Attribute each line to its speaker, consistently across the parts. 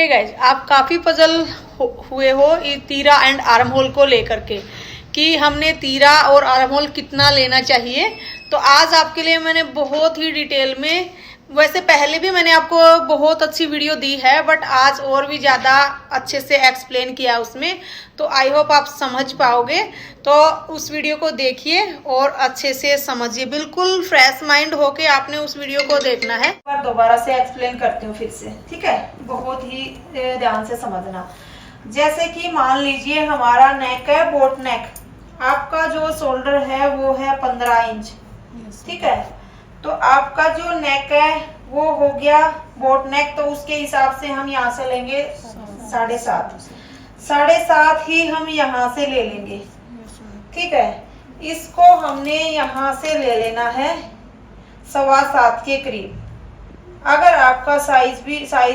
Speaker 1: Hey guys, आप काफ़ी puzzle हुए हो तीरा एंड आर्म होल को लेकर के कि हमने तीरा और आर्म होल कितना लेना चाहिए। तो आज आपके लिए मैंने बहुत ही डिटेल में, वैसे पहले भी मैंने आपको बहुत अच्छी वीडियो दी है, बट आज और भी ज़्यादा अच्छे से एक्सप्लेन किया उसमें। तो आई होप आप समझ पाओगे। तो उस वीडियो को देखिए और अच्छे से समझिए, बिल्कुल फ्रेश माइंड होके आपने उस वीडियो को देखना है। पर दोबारा से एक्सप्लेन करती हूँ फिर से, ठीक है? बहुत ही ध्यान से समझना। जैसे कि मान लीजिए हमारा नेक है बोट नेक, आपका जो शोल्डर है वो है 15 इंच, ठीक है? तो आपका जो नेक है वो हो गया बोट नेक, तो उसके हिसाब से हम यहाँ से लेंगे 7.5 ही हम यहाँ से ले लेंगे, ठीक है? इसको हमने यहाँ से ले लेना है 7.25 के करीब। अगर आपका साइज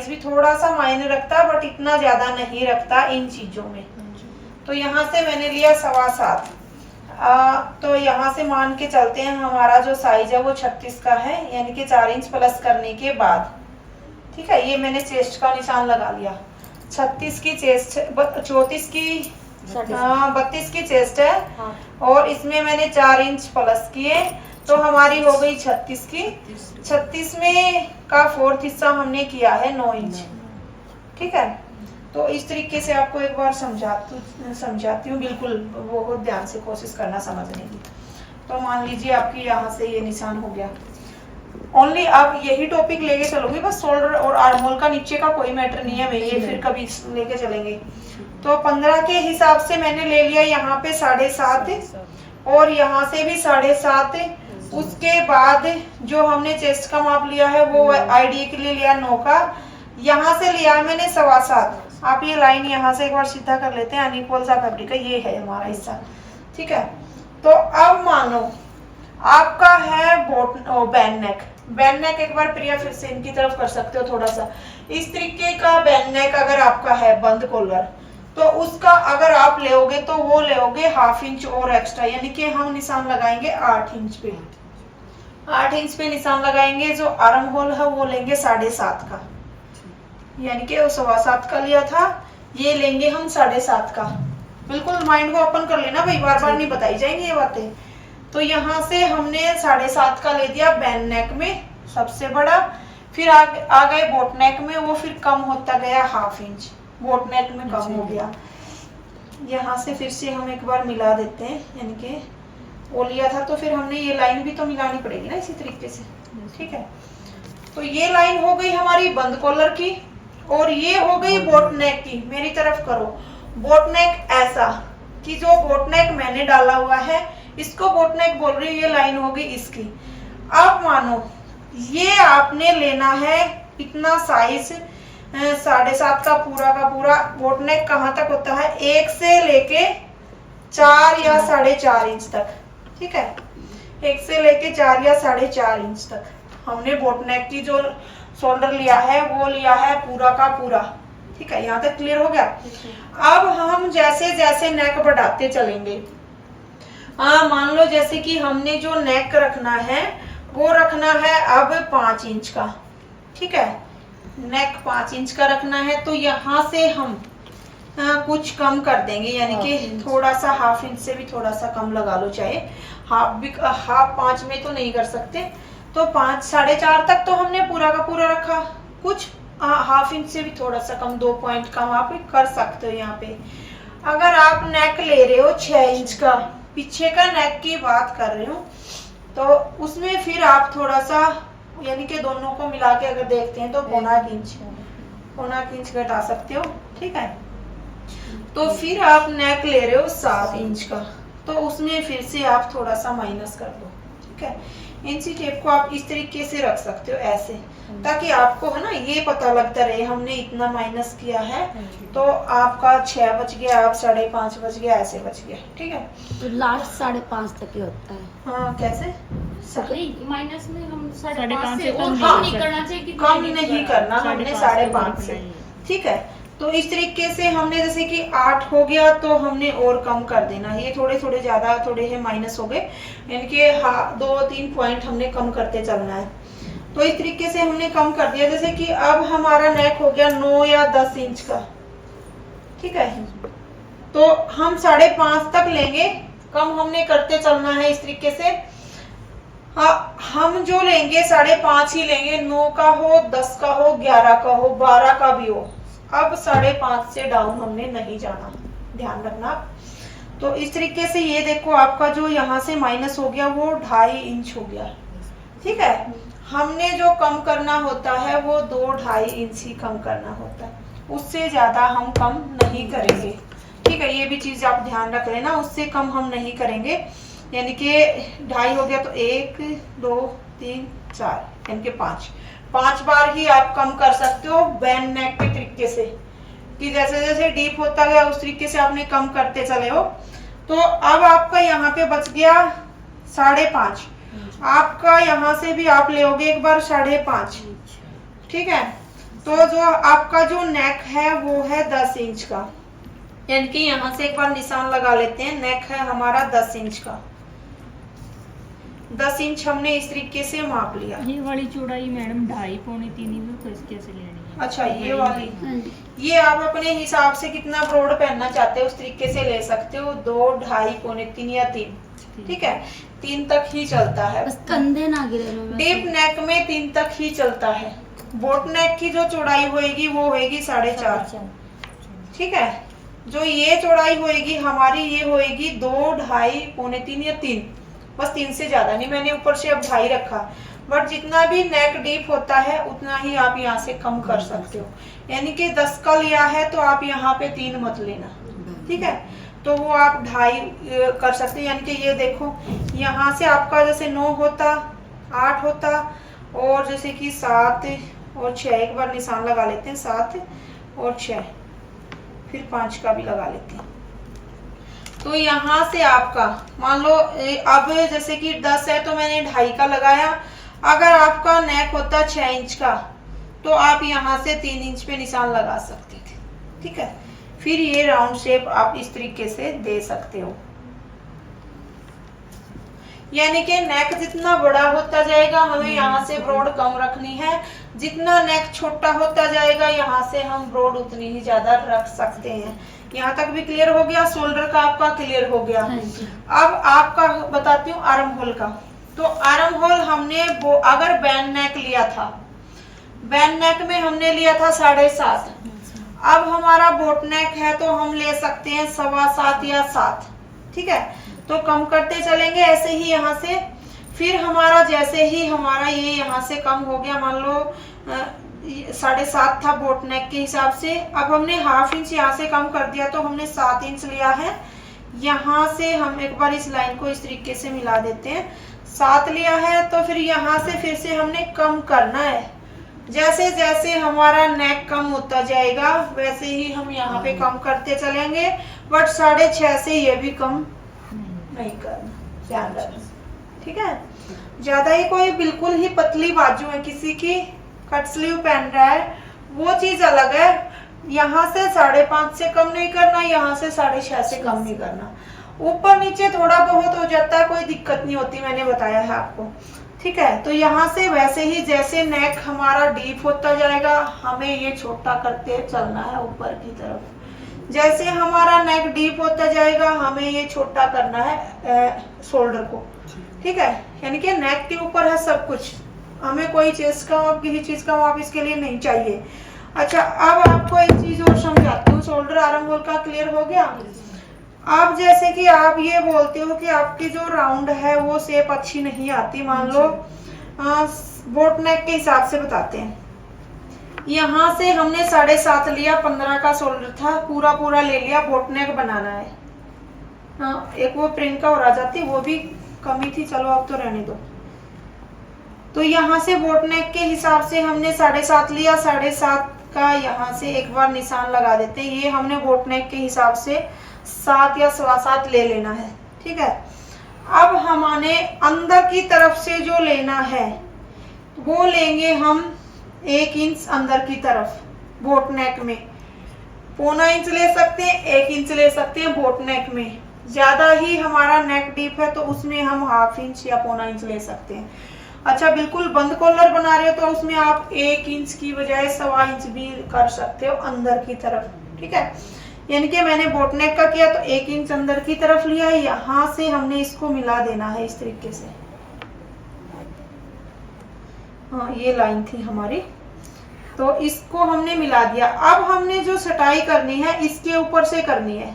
Speaker 1: भी थोड़ा सा मायने रखता है, बट इतना ज्यादा नहीं रखता इन चीजों में। तो यहाँ से मैंने लिया 7.25। तो यहाँ से मान के चलते हैं हमारा जो साइज है वो 36 का है, यानी कि 4 इंच प्लस करने के बाद, ठीक है? ये मैंने चेस्ट का निशान लगा लिया। 36 की चेस्ट, 32 की चेस्ट है, और इसमें मैंने 4 इंच प्लस किए, तो हमारी हो गई 36 की। 36 में का 4th हिस्सा हमने किया है 9 इंच, ठीक है? तो इस तरीके से आपको एक बार समझाती हूँ, बिल्कुल बहुत ध्यान से कोशिश करना समझने की। तो मान लीजिए आपकी यहाँ से ये निशान हो गया। ओनली आप यही टॉपिक लेके चलोगे, बस शोल्डर और आर्म होल का नीचे का कोई मैटर नहीं है, मैं ये फिर कभी लेके चलेंगे। तो 15 के हिसाब से मैंने ले लिया यहाँ पे 7.5, और यहाँ से भी 7.5। उसके बाद जो हमने चेस्ट का माप लिया है वो आईडिया के लिए लिया 9 का। यहाँ से लिया मैंने 7.25। आप ये लाइन यहाँ से एक बार सीधा कर लेते हैं, अनइक्वल सा फैब्रिक है, ये है हमारा हिस्सा, ठीक है? तो अब मानो आपका है बैन नेक। बैन नेक एक बार प्रिया फिर से इनकी तरफ कर सकते हो थोड़ा सा। इस तरीके का बैन नेक अगर आपका है बंद कॉलर, तो उसका अगर आप लेओगे तो वो लेओगे 1/2 इंच और एक्स्ट्रा, यानी कि हम निशान लगाएंगे 8 इंच पे। 8 इंच पे निशान लगाएंगे। जो आर्म होल है वो लेंगे 7.5 का, यानी कि वो 7.25 का लिया था, ये लेंगे हम 7.5 का। बिल्कुल माइंड को ओपन कर लेना भाई, बार बार नहीं बताई जाएंगी ये बातें। तो यहाँ से हमने 7.5 का ले दिया बैन नेक में सबसे बड़ा, फिर आ गए बोट नेक में, वो फिर कम होता गया 1/2 इंच, बोट नेक में कम हो गया। यहाँ से फिर से हम एक बार मिला देते हैं, यानी कि वो लिया था तो फिर हमने ये लाइन भी तो मिलानी पड़ेगी ना इसी तरीके से, ठीक है? तो ये लाइन हो गई हमारी बंद कॉलर की, और ये हो गई बोट नेक की। मेरी तरफ करो। बोट नेक ऐसा कि जो बोट नेक मैंने डाला हुआ है इसको बोट नेक बोल रही हूँ, ये लाइन होगी इसकी। अब मानो ये आपने लेना है इतना साइज 7.5 का पूरा बोट नेक कहाँ तक होता है? 1 से लेके 4 या 4.5 इंच तक, ठीक है? 1 से लेके 4 या 4.5 इंच तक हमने बोट नेक की जो शोल्डर लिया है वो लिया है पूरा का पूरा, ठीक है? यहाँ तक क्लियर हो गया? अब हम जैसे जैसे नेक बढ़ाते चलेंगे, मान लो जैसे कि हमने जो नेक रखना है वो रखना है अब 5 इंच का, ठीक है? नेक 5 इंच का रखना है, तो यहाँ से हम कुछ कम कर देंगे, यानी कि थोड़ा सा 1/2 इंच से भी थोड़ा सा कम लगा लो, चाहे हाफ 5 में तो नहीं कर सकते, तो 5 4.5 तक तो हमने पूरा का पूरा रखा। कुछ 1/2 इंच से भी थोड़ा सा कम, 2 पॉइंट कम आप कर सकते हो यहाँ पे। अगर आप नेक ले रहे हो 6 इंच का, पीछे का नेक की बात कर रही हूँ, तो उसमें फिर आप थोड़ा सा, यानी कि दोनों को मिला के अगर देखते हैं तो 1.25 इंच घटा सकते हो, ठीक है? तो फिर आप नेक ले रहे हो 7 इंच का, तो उसमें फिर से आप थोड़ा सा माइनस कर दो, ठीक है? इंची टेप को आप इस तरीके से रख सकते हो ऐसे, ताकि आपको है ना ये पता लगता रहे हमने इतना माइनस किया है, तो आपका 6 बच गया, आप 5.5 बच गया, ऐसे बच गया, ठीक है?
Speaker 2: तो लास्ट 5.5 तक ही होता है।
Speaker 1: हाँ, कैसे?
Speaker 2: माइनस में हम 5.5 से
Speaker 1: कम नहीं करना चाहिए, कम नहीं करना हमने 5.5 से, ठीक है? तो इस तरीके से हमने जैसे कि 8 हो गया तो हमने और कम कर देना, ये थोड़े थोड़े ज्यादा थोड़े है माइनस हो गए, यानी कि 2-3 पॉइंट हमने कम करते चलना है। तो इस तरीके से हमने कम कर दिया। जैसे कि अब हमारा नेक हो गया 9 या 10 इंच का, ठीक है, तो हम 5.5 तक लेंगे, कम हमने करते चलना है इस तरीके से। हाँ, हम जो लेंगे 5.5 ही लेंगे, 9 का हो, 10 का हो, 11 का हो, 12 का भी हो। अब 5.5 से डाउन हमने नहीं जाना, ध्यान रखना। तो इस तरीके से ये देखो आपका जो यहाँ से माइनस हो गया वो 2.5 इंच हो गया, ठीक है। हमने जो कम करना होता है वो 2-2.5 इंच ही कम करना होता है, उससे ज्यादा हम कम नहीं करेंगे, ठीक है। ये भी चीज आप ध्यान रख लेना, उससे कम हम नहीं करेंगे। यानी कि 2.5 हो गया तो 1 2 3 4 यानी कि 5 बार ही आप कम कर सकते हो बैंड नेक के तरीके से, कि जैसे जैसे डीप होता गया उस तरीके से आपने कम करते चले हो। तो अब आपका यहाँ पे बच गया 5.5, आपका यहाँ से भी आप लेोगे एक बार 5.5, ठीक है। तो जो आपका जो नेक है वो है 10 इंच का, यानी कि यहाँ से एक बार निशान लगा लेते हैं। नेक है हमारा 10 इंच का, 10 इंच हमने इस तरीके से माप लिया।
Speaker 3: ये वाली चौड़ाई मैडम 2.5 पौने 3 में कैसे लेनी है?
Speaker 1: अच्छा, ये वाली, ये आप अपने हिसाब से कितना ब्रॉड पहनना चाहते हो उस तरीके से ले सकते हो, 2 2.5 पौने 3 या 3, ठीक है। 3 तक ही चलता है,
Speaker 2: बस कंधे ना गिरे।
Speaker 1: डीप नेक में 3 तक ही चलता है। बोट नेक की जो चौड़ाई होएगी वो होएगी 4.5, ठीक है। जो ये चौड़ाई होएगी हमारी ये होएगी 2 2.5 पौने 3 या 3, बस 3 से ज्यादा नहीं। मैंने ऊपर से अब 2.5 रखा, बट जितना भी नेक डीप होता है उतना ही आप यहाँ से कम कर सकते हो। यानी कि 10 का लिया है तो आप यहाँ पे 3 मत लेना, ठीक है। तो वो आप 2.5 कर सकते हैं। यानी कि ये देखो यहाँ से आपका जैसे 9 होता, 8 होता, और जैसे कि 7 और 6, एक बार निशान लगा लेते हैं, 7 और 6, फिर 5 का भी लगा लेते हैं। तो यहाँ से आपका मान लो अब जैसे कि 10 है तो मैंने 2.5 का लगाया। अगर आपका नेक होता 6 इंच का तो आप यहाँ से 3 इंच पे निशान लगा सकते थे, ठीक है। फिर ये राउंड शेप आप इस तरीके से दे सकते हो। यानी कि नेक जितना बड़ा होता जाएगा हमें यहाँ से ब्रॉड कम रखनी है, जितना नेक छोटा होता जाएगा यहाँ से हम ब्रॉड उतनी ही ज्यादा रख सकते हैं। यहाँ तक भी क्लियर हो गया, शोल्डर का आपका क्लियर हो गया। अब आपका बताती हूँ आर्म होल का। तो आर्म होल हमने अगर बैंड नेक लिया था, बैंड नेक में हमने लिया था 7.5, अब हमारा बोट नेक है तो हम ले सकते हैं 7.25 या 7, ठीक है। तो कम करते चलेंगे ऐसे ही यहाँ से। फिर हमारा जैसे ही हमारा ये यहाँ से कम हो गया, मान लो 7.5 था बोट नेक के हिसाब से, अब हमने 1/2 इंच यहाँ से कम कर दिया तो हमने 7 इंच लिया है। यहाँ से हम एक बार इस लाइन को इस तरीके से मिला देते हैं, 7 लिया है तो फिर यहाँ से फिर से हमने कम करना है। जैसे जैसे हमारा नेक कम होता जाएगा वैसे ही हम यहाँ पे कम करते चलेंगे, बट 6.5 से ये भी कम नहीं करना, ध्यान रखना, ठीक है। ज्यादा ही कोई बिल्कुल ही पतली बाजू है, किसी की कट स्लीव पहन रहा है, वो चीज अलग है। यहाँ से 5.5 से कम नहीं करना, यहाँ से 6.5 से कम नहीं करना। ऊपर नीचे थोड़ा बहुत हो जाता है, कोई दिक्कत नहीं होती, मैंने बताया है आपको, ठीक है। तो यहाँ से वैसे ही जैसे नेक हमारा डीप होता जाएगा हमें ये छोटा करते चलना है ऊपर की तरफ। जैसे हमारा नेक डीप होता जाएगा हमें ये छोटा करना है शोल्डर को, ठीक है। यानी कि नेक के ऊपर है सब कुछ, हमें कोई चीज का किसी चीज का माप इसके लिए नहीं चाहिए। अच्छा, अब आपको एक चीज और समझाती हूँ। शोल्डर आर्म होल का क्लियर हो गया। अब जैसे कि आप ये बोलते हो कि आपकी जो राउंड है वो शेप अच्छी नहीं आती, मान लो बोट नेक के हिसाब से बताते हैं। यहाँ से हमने 7.5 लिया, 15 का शोल्डर था, पूरा पूरा ले लिया, बोट नेक बनाना है। हाँ, एक वो प्रिंट का और आ जाती, वो भी कमी थी, चलो अब तो रहने दो। तो यहाँ से बोट नेक के हिसाब से हमने 7.5 लिया, 7.5 का यहाँ से एक बार निशान लगा देते हैं। ये हमने बोट नेक के हिसाब से 7 या 7.25 ले लेना है, ठीक है। अब हमारे अंदर की तरफ से जो लेना है वो लेंगे हम 1 इंच अंदर की तरफ। बोट नेक में 1.25 इंच ले सकते हैं, 1 इंच ले सकते हैं। बोट नेक में ज्यादा ही हमारा नेक डीप है तो उसमें हम 1/2 इंच या 1.25 इंच ले सकते हैं। अच्छा बिल्कुल बंद कॉलर बना रहे हो तो उसमें आप 1 इंच की बजाय 1.25 इंच भी कर सकते हो अंदर की तरफ, ठीक है। यानी कि मैंने बोट नेक का किया तो 1 इंच अंदर की तरफ लिया, यहाँ से हमने इसको मिला देना है इस तरीके से। हाँ ये लाइन थी हमारी, तो इसको हमने मिला दिया। अब हमने जो सटाई करनी है इसके ऊपर से करनी है,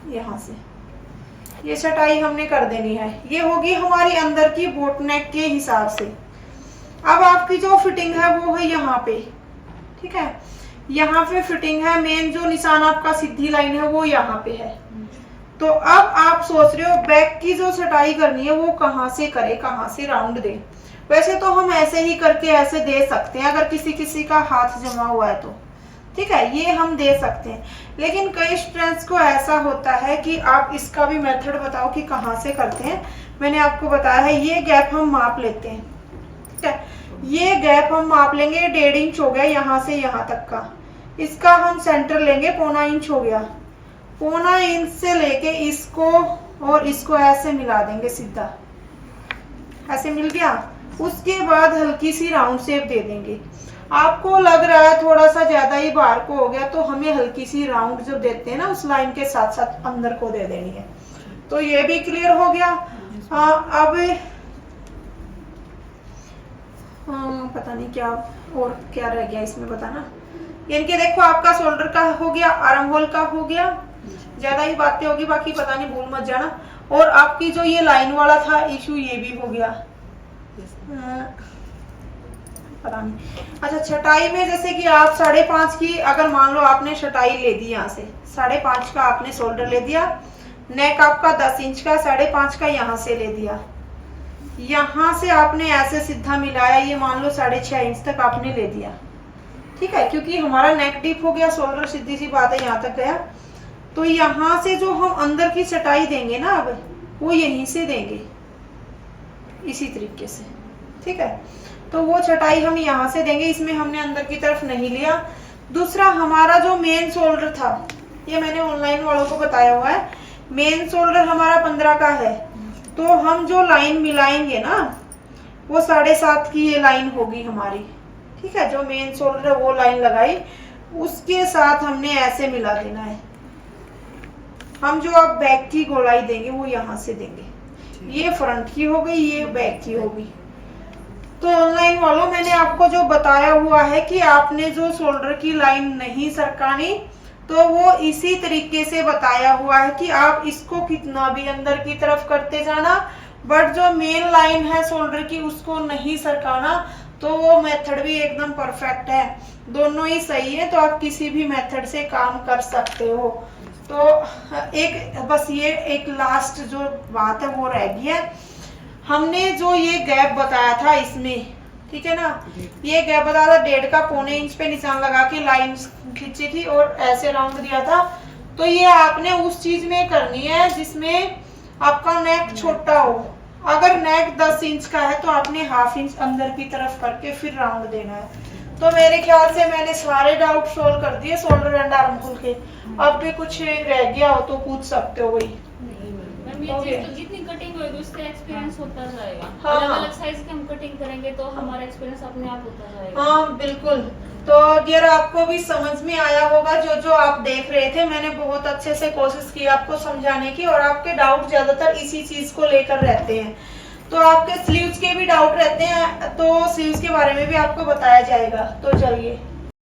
Speaker 1: यहाँ से ये सटाई हमने कर देनी है। ये होगी हमारी अंदर की बोट नेक के हिसाब से। अब आपकी जो फिटिंग है वो है यहाँ पे, ठीक है, यहाँ पे फिटिंग है। मेन जो निशान आपका सीधी लाइन है वो यहाँ पे है। तो अब आप सोच रहे हो बैक की जो सटाई करनी है वो कहाँ से करे, कहाँ से राउंड दे। वैसे तो हम ऐसे ही करके ऐसे दे सकते हैं अगर किसी किसी का हाथ जमा हुआ है तो, ठीक है, ये हम दे सकते हैं। लेकिन कई स्टूडेंट्स को ऐसा होता है कि आप इसका भी मेथड बताओ कि कहाँ से करते हैं। मैंने आपको बताया है, ये गैप हम माप लेते हैं, ठीक है, ये गैप हम माप लेंगे। 1.5 इंच हो गया यहाँ से यहाँ तक का, इसका हम सेंटर लेंगे 0.25 इंच हो गया। 0.25 इंच से लेके इसको और इसको ऐसे मिला देंगे, सीधा ऐसे मिल गया। उसके बाद हल्की सी राउंड शेप दे देंगे। आपको लग रहा है थोड़ा सा ज्यादा ही बाहर को हो गया तो हमें हल्की सी राउंड जो देते हैं ना उस लाइन के साथ साथ अंदर को दे देनी है। तो ये भी क्लियर हो गया। अब पता नहीं क्या और क्या रह गया इसमें बताना। यानी कि देखो आपका शोल्डर का हो गया, आर्म होल का हो गया, ज्यादा ही बातें होगी बाकी पता नहीं, भूल मत जाना। और आपकी जो ये लाइन वाला था इशू ये भी हो गया, पता नहीं। अच्छा छटाई में जैसे कि आप 5.5 की अगर मान लो आपने छटाई ले दी, यहाँ से 5.5 का आपने शोल्डर ले दिया, नेक आपका 10 इंच का, 5.5 का यहाँ से ले दिया, यहाँ से आपने ऐसे सीधा मिलाया, ये मान लो 6.5 इंच तक आपने ले दिया, ठीक है, क्योंकि हमारा नेक डीप हो गया, शोल्डर सीधी सी बात है यहाँ तक गया। तो यहाँ से जो हम अंदर की छटाई देंगे ना अब वो यहीं से देंगे इसी तरीके से, ठीक है। तो वो छटाई हम यहाँ से देंगे, इसमें हमने अंदर की तरफ नहीं लिया। दूसरा हमारा जो मेन शोल्डर था, ये मैंने ऑनलाइन वालों को बताया हुआ है, मेन शोल्डर हमारा 15 का है। तो हम जो लाइन मिलाएंगे ना वो 7.5 की ये लाइन होगी हमारी, ठीक है, जो मेन शोल्डर है वो लाइन लगाई, उसके साथ हमने ऐसे मिला देना है। हम जो अब बैक की गोलाई देंगे वो यहाँ से देंगे, ये फ्रंट की हो गई, ये बैक की होगी। तो ऑनलाइन वालों मैंने आपको जो बताया हुआ है कि आपने जो शोल्डर की लाइन नहीं सरकानी, तो वो इसी तरीके से बताया हुआ है कि आप इसको कितना भी अंदर की तरफ करते जाना, बट जो मेन लाइन है शोल्डर की उसको नहीं सरकाना। तो वो मेथड भी एकदम परफेक्ट है, दोनों ही सही है, तो आप किसी भी मेथड से काम कर सकते हो। तो एक बस ये एक लास्ट जो बात है वो रह गई है, हमने जो ये गैप बताया था इसमें, ठीक है ना, ये गैप बताया था 1.5 का, 0.25 इंच पे निशान लगा के लाइन खींची थी और ऐसे राउंड दिया था। तो ये आपने उस चीज में करनी है जिसमें आपका नेक छोटा हो। अगर नेक 10 इंच का है तो आपने 1/2 इंच अंदर की तरफ करके फिर राउंड देना है। तो मेरे ख्याल से मैंने सारे डाउट सोल्व कर दिए शोल्डर एंड आर्म होल के। अब भी कुछ रह गया हो तो पूछ सकते हो वही।
Speaker 3: ये चीज तो जितनी कटिंग होगी उसका एक्सपीरियंस होता जाएगा।
Speaker 1: हाँ,
Speaker 3: अलग अलग साइज की हम कटिंग करेंगे तो हमारा एक्सपीरियंस अपने आप होता जाएगा।
Speaker 1: हाँ बिल्कुल। तो डियर आपको भी समझ में आया होगा जो आप देख रहे थे, मैंने बहुत अच्छे से कोशिश की आपको समझाने की, और आपके डाउट ज्यादातर इसी चीज को लेकर रहते हैं। तो आपके स्लीव्स के भी डाउट रहते हैं, तो स्लीव्स के बारे में भी आपको बताया जाएगा। तो चलिए।